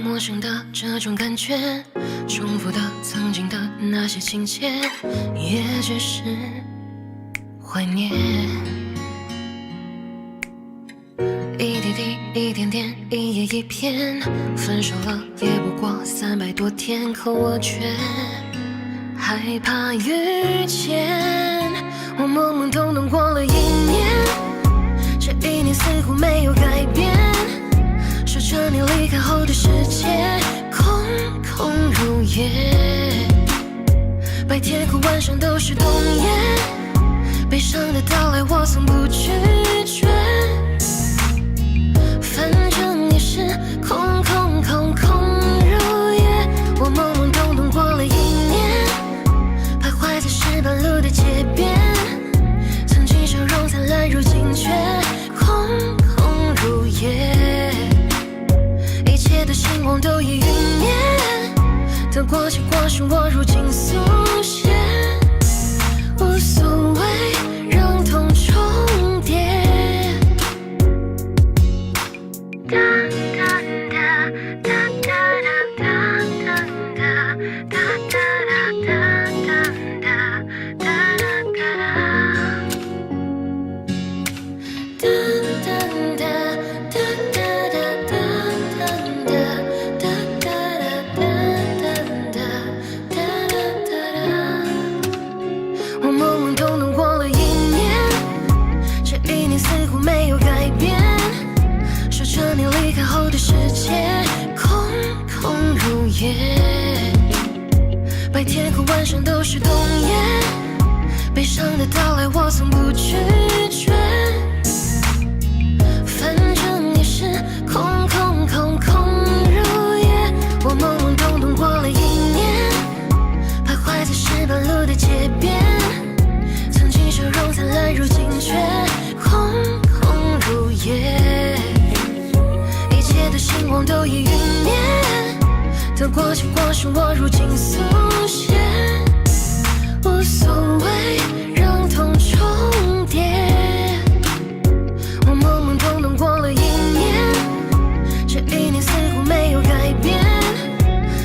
陌生的这种感觉，重复的曾经的那些情节，也只是怀念。一滴滴，一点点，一页一篇，分手了也不过300多天，可我却害怕遇见。我懵懵懂懂过了1年，这1年似乎没有改变，说着你离开后的世界空空如也，白天和晚上都是冬夜，悲伤的到来我从不拒绝，反正也是空空空空如也。我懵懵懂懂过了1年，徘徊在石板路的街边，曾经笑容灿烂，如今却空空如也，一切的星光都已陨灭，得过且过是我如今速写，无所谓让痛重叠。我懵懵懂懂过了1年，这1年似乎没有改变，说着你离开后的世界空空如也，白天和晚上都是冬夜，悲伤的到来我从不拒绝，反正也是空空空空如也。我懵懵懂懂过了1年，徘徊在石板路的街边，曾经笑容灿烂，如今却空空如也，一切的星光都已陨灭，得过且过是我如今速写，无所谓让痛重叠。我懵懵懂懂过了1年，这1年似乎没有改变，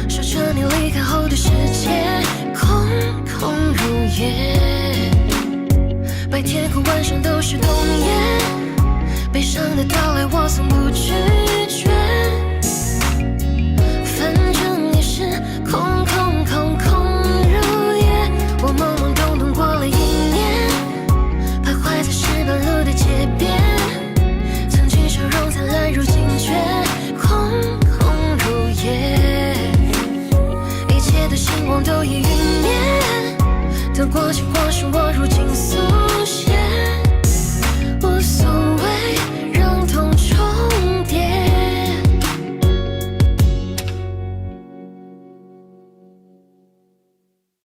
说着你离开后的世界空空如也，白天和晚上都是冬夜，悲伤的到来我从不拒